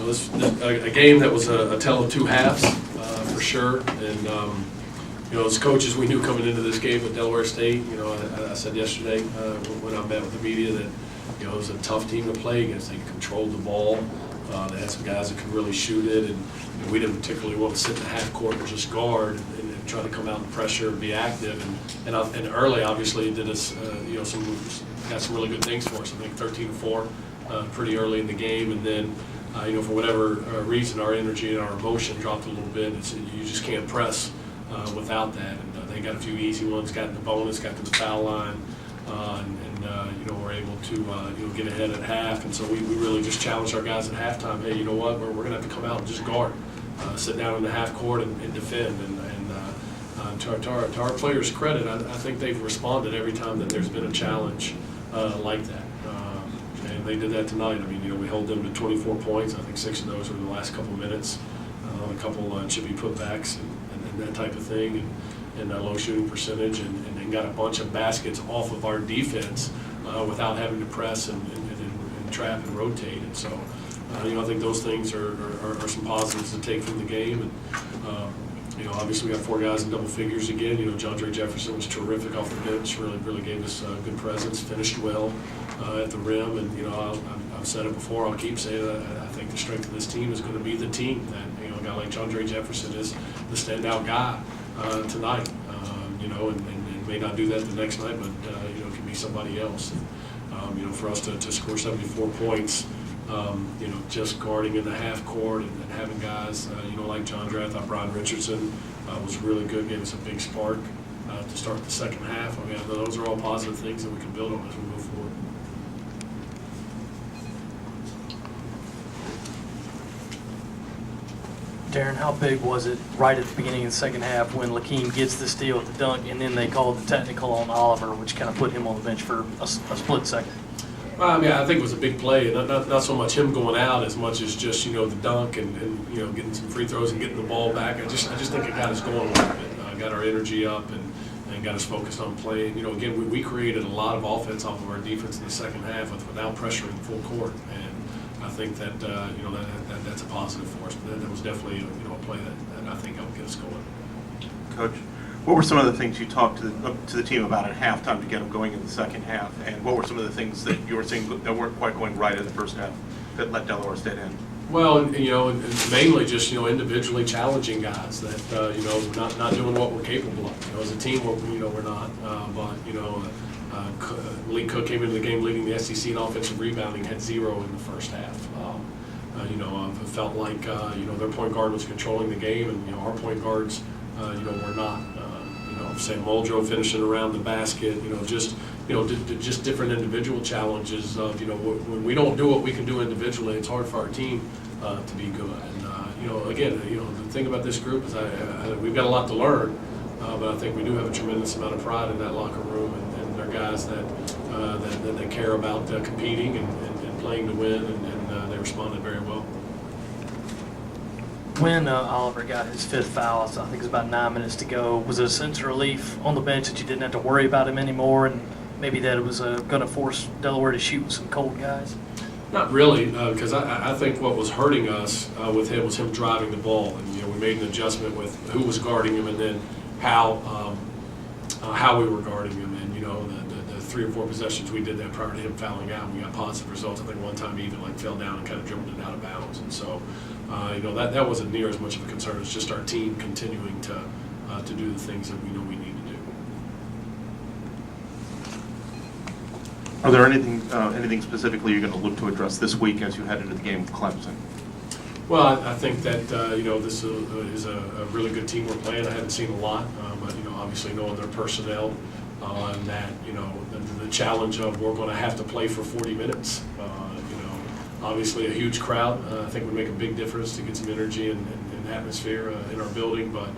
a game that was a tale of two halves, for sure. And as coaches, we knew coming into this game at Delaware State. I said yesterday when I met with the media that it was a tough team to play against. They controlled the ball. They had some guys that could really shoot it, and we didn't particularly want to sit in the half court and just guard and try to come out and pressure and be active. And early, obviously, did us got some really good things for us. I think 13-4 pretty early in the game, and then for whatever reason, our energy and our emotion dropped a little bit. You just can't press without that. And they got a few easy ones, got in the bonus, got to the foul line, and we're able to get ahead at half. And so we really just challenged our guys at halftime. Hey, you know what? We're going to have to come out and just guard, sit down in the half court and defend. And to our players' credit, I think they've responded every time that there's been a challenge like that. And they did that tonight. I mean, we held them to 24 points. I think 6 of those were in the last couple minutes. A couple chippy putbacks and that type of thing, and low shooting percentage, and got a bunch of baskets off of our defense without having to press and trap and rotate. And so, I think those things are some positives to take from the game. And obviously we got 4 guys in double figures again. John Jefferson was terrific off the bench. Really gave us good presence. Finished well at the rim. And I've said it before. I'll keep saying it. I think the strength of this team is going to be the team. That a guy like John Jefferson is the standout guy tonight. And may not do that the next night, but it can be somebody else. And, for us to score 74 points. Just guarding in the half court and having guys, like John Dre. I thought Brian Richardson was really good, gave us a big spark to start the second half. I mean, those are all positive things that we can build on as we move forward. Darren, how big was it right at the beginning of the second half when Lakeem gets the steal at the dunk and then they called the technical on Oliver, which kind of put him on the bench for a split second? Well, I mean, I think it was a big play, and not so much him going out as much as just the dunk and getting some free throws and getting the ball back. I just think it got us going a little bit, got our energy up and got us focused on playing. Again, we created a lot of offense off of our defense in the second half without pressuring full court, and I think that that's a positive for us. But that was definitely a play that I think helped get us going. Coach, what were some of the things you talked to the team about at halftime to get them going in the second half? And what were some of the things that you were seeing that weren't quite going right in the first half that let Delaware State in? Well, and mainly just individually challenging guys that not doing what we're capable of. As a team, we're not. Malik Cook came into the game leading the SEC in offensive rebounding, had 0 in the first half. I felt like their point guard was controlling the game, and our point guards were not. Sam Muldrow finishing around the basket. Just different individual challenges of when we don't do what we can do individually, it's hard for our team to be good. And again, the thing about this group is we've got a lot to learn, but I think we do have a tremendous amount of pride in that locker room, and they're guys that they care about competing and playing to win, and they responded very well. When Oliver got his 5th foul, I think it was about 9 minutes to go, was it a sense of relief on the bench that you didn't have to worry about him anymore, and maybe that it was going to force Delaware to shoot some cold guys? Not really, because I think what was hurting us with him was him driving the ball, and we made an adjustment with who was guarding him and then how we were guarding him, and the 3 or 4 possessions we did that prior to him fouling out, we got positive results. I think one time he even fell down and kind of dribbled it out of bounds, and so that wasn't near as much of a concern. It's just our team continuing to do the things that we know we need to do. Are there anything specifically you're going to look to address this week as you head into the game with Clemson? Well, I think that this is a really good team we're playing. I haven't seen a lot, but obviously knowing their personnel and that the challenge of we're going to have to play for 40 minutes. Obviously a huge crowd. I think would make a big difference to get some energy and atmosphere in our building. But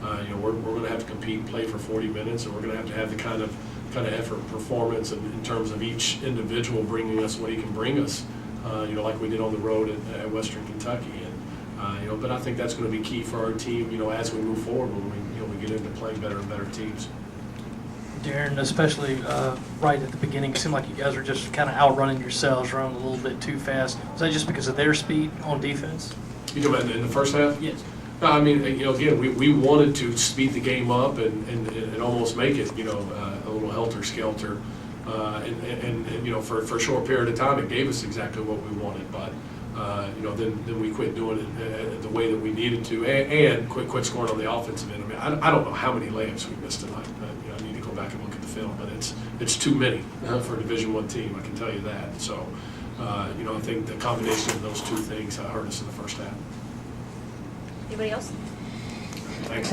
we're going to have to compete and play for 40 minutes, and we're going to have the kind of effort, performance, in terms of each individual bringing us what he can bring us. Like we did on the road at Western Kentucky, and but I think that's going to be key for our team. As we move forward when we get into playing better and better teams. Darren, especially right at the beginning, it seemed like you guys were just kind of outrunning yourselves, running a little bit too fast. Was that just because of their speed on defense? You talking about in the first half? Yes. No, I mean, you know, again, we wanted to speed the game up and almost make it, you know, a little helter-skelter. And, you know, for a short period of time, it gave us exactly what we wanted. But, you know, then we quit doing it the way that we needed to and quit scoring on the offensive end. I mean, I don't know how many layups we missed tonight. You know, I need to go back and look at the film, but it's too many for a Division I team, I can tell you that. So, you know, I think the combination of those two things hurt us in the first half. Anybody else? Thanks.